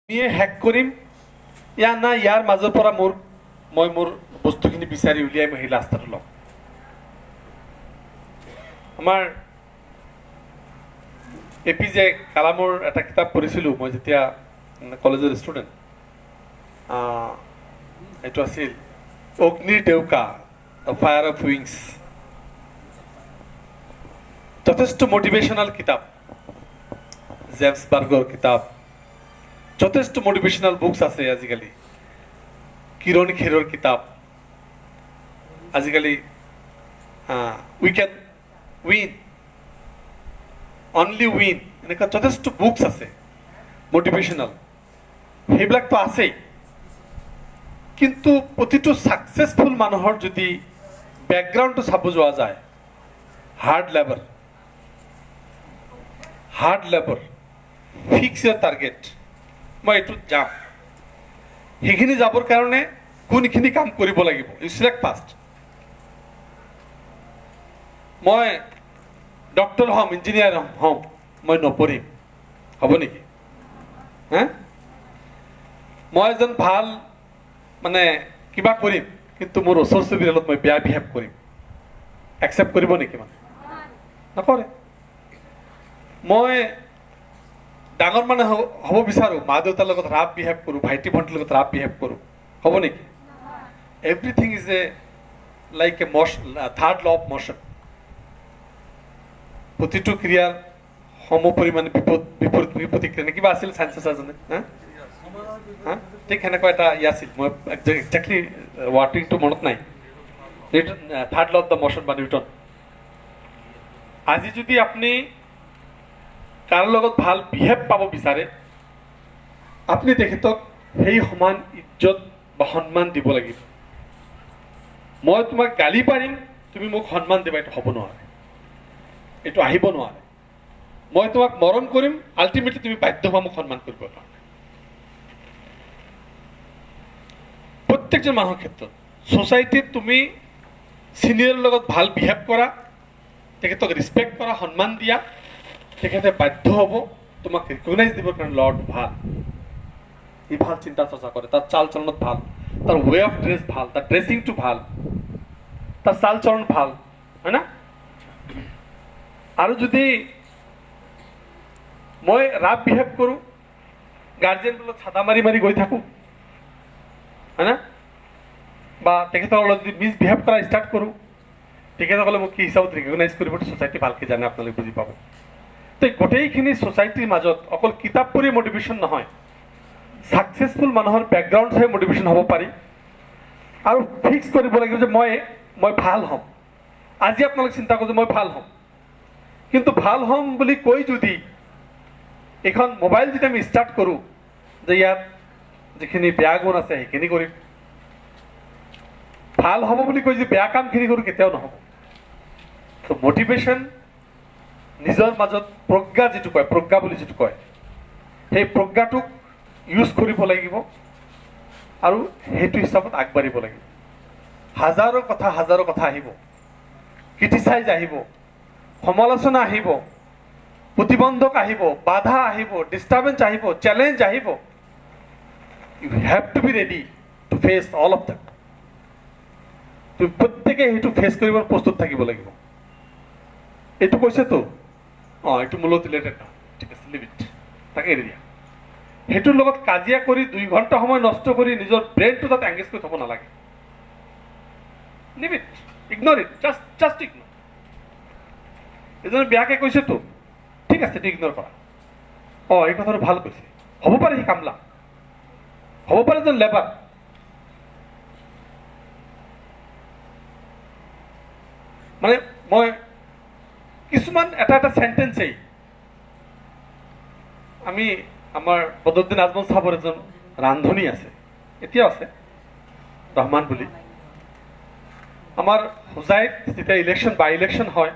Hack কৰিম ইয়া না ইয়াৰ মাজৰ পৰা মই মোৰ বস্তুখিনি বিচাৰি উলিয়াই মই সেই ৰাস্তাটো ল'ম। আমাৰ এপিজে কালামৰ এটা কিতাপ পঢ়িছিলোঁ মই যেতিয়া কলেজৰ ষ্টুডেণ্ট। এইটো আছিল অগ্নিৰ ডেউকা, দ্য ফায়াৰ অফ উইংছ। যথেষ্ট মটিভেশ্যনেল কিতাপ, জেমছ বাৰ্গৰ কিতাপ, যথেষ্ট মোটিভেশনাল বুকস আছে আজিকালি। কিৰণ খেৰৰ কিতাপ, আজিকালি উই ক্যান উইন, অনলি উইন, এনেকুৱা যথেষ্ট বুকস আছে মোটিভেশনাল, সেইবিলাকতো আছেই। কিন্তু প্ৰতিটো সাকসেসফুল মানুহৰ যদি বেকগ্ৰাউণ্ডটো চাব যোৱা যায়, হাৰ্ড লেবাৰ, ফিক্স ইয়ৰ টাৰ্গেট। মই এইটোত যাম, সেইখিনি যাবৰ কাৰণে কোনখিনি কাম কৰিব লাগিব, ইউ চিলেক্ট ফাৰ্ষ্ট। মই ডক্টৰ হ'ম, ইঞ্জিনিয়াৰ হ'ম, মই নপঢ়িম, হ'ব নেকি? হা, মই এজন ভাল মানে কিবা কৰিম, কিন্তু মোৰ ওচৰ চুবুৰীয়াৰ লগত মই বেয়া বিহেভ কৰিম, একচেপ্ট কৰিব নেকি? মানে নকৰে। মই ডাঙৰ মানে হ'ব বিচাৰোঁ, মা দেউতাৰ লগত ৰাফ বিহেভ কৰোঁ, ভাইটি ভণ্টিৰ লগত ৰাফ বিহেভ কৰোঁ, হ'ব নেকি? Everything is a like a motion, third law of motion. প্ৰতিটো ক্ৰিয়াৰ সম পৰিমাণে বিপৰীত নে কিবা আছিল চাইন্সেছ এজনে, হা ঠিক সেনেকুৱা এটা আছিল। মই একজেক্টলি ৱাৰ্ডিংটো মনত নাই। Third law of the motion বা নিউটন। আজি যদি আপুনি কাৰো লগত ভাল বিহেভ পাব বিচাৰে, আপুনি তেখেতক সেই সমান ইজ্জত বা সন্মান দিব লাগিব। মই তোমাক গালি পাৰিম, তুমি মোক সন্মান দিবা, এইটো হ'ব নোৱাৰে, এইটো আহিব নোৱাৰে। মই তোমাক মৰম কৰিম, আল্টিমেটলি তুমি বাধ্য হোৱা মোক সন্মান কৰিব কাৰণে। প্ৰত্যেকজন মানুহৰ ক্ষেত্ৰত ছ'চাইটিত তুমি চিনিয়ৰৰ লগত ভাল বিহেভ কৰা, তেখেতক ৰেচপেক্ট কৰা, সন্মান দিয়া, তেখেতে বাধ্য হ'ব তোমাক ৰিকগনাইজ দিবৰ কাৰণে ল'ৰাটো ভাল, ই ভাল চিন্তা চৰ্চা কৰে, তাৰ চাল চলনত ভাল, তাৰ ৱে অফ ড্ৰেছ ভাল, তাৰ ড্ৰেছিংটো ভাল, তাৰ চাল চলন ভাল, হয় না? আৰু যদি মই ৰাফ বিহেভ কৰোঁ, গাৰ্জেনবিলাক চাদা মাৰি গৈ থাকোঁ, হয় না? বা তেখেতসকলক যদি মিছবিহেভ কৰা ষ্টাৰ্ট কৰোঁ, তেখেতসকলে মোক কি হিচাপত ৰিকগনাইজ কৰিব, ছ'চাইটি ভালকৈ জানে, আপোনালোকে বুজি পাব। তো গোটেইখিনি ছ'চাইটিৰ মাজত অকল কিতাপ পঢ়ি মটিভেশ্যন নহয়, ছাকচেছফুল মানুহৰ বেকগ্ৰাউণ্ড চাই মটিভেশ্যন হ'ব পাৰি। আৰু ফিক্স কৰিব লাগিব যে মই ভাল হ'ম। আজি আপোনালোকে চিন্তা কৰোঁ যে মই ভাল হ'ম, কিন্তু ভাল হ'ম বুলি কৈ যদি এইখন মোবাইল যদি আমি ষ্টাৰ্ট কৰোঁ যে ইয়াত যিখিনি বেয়া গুণ আছে সেইখিনি কৰিম, ভাল হ'ব বুলি কৈ যদি বেয়া কামখিনি কৰোঁ, কেতিয়াও নহ'ব। ত' মটিভেশ্যন নিজৰ মাজত প্ৰজ্ঞা যিটো কয়, প্ৰজ্ঞা বুলি যিটো কয়, সেই প্ৰজ্ঞাটোক ইউজ কৰিব লাগিব আৰু সেইটো হিচাপত আগবাঢ়িব লাগিব। হাজাৰো কথা আহিব, ক্ৰিটিচাইজ আহিব, সমালোচনা আহিব, প্ৰতিবন্ধক আহিব, বাধা আহিব, ডিষ্টাৰ্বেঞ্চ আহিব, চেলেঞ্জ আহিব। You have to be ready to face all of them. তুমি প্ৰত্যেকে সেইটো ফেচ কৰিবৰ প্ৰস্তুত থাকিব লাগিব। এইটো কৈছেতো, এইটো মূলত ৰিলেটেড নহয়, ঠিক আছে, লিভ ইট, তাকে এৰি দিয়া। সেইটোৰ লগত কাজিয়া কৰি 2 ঘণ্টা সময় নষ্ট কৰি নিজৰ ব্ৰেইনটো তাত এংগেজ কৰি থ'ব নালাগে। Live it, ignore it, just ignore. এজনে বেয়াকৈ কৈছেতো, ঠিক আছে, এইটো ইগন'ৰ কৰা। এই কথাটো ভাল কৈছে, হ'ব পাৰে সি কামলা, হ'ব পাৰে এজন লেবাৰ। মানে মই কিছুমান এটা চেণ্টেন্সেই আমাৰ বদৰুদ্দিন আজমল চাহাবৰ এজন ৰান্ধনী আছে, এতিয়াও আছে, ৰহমান বুলি। আমাৰ হোজাইত যেতিয়া বাই ইলেকশ্যন হয়,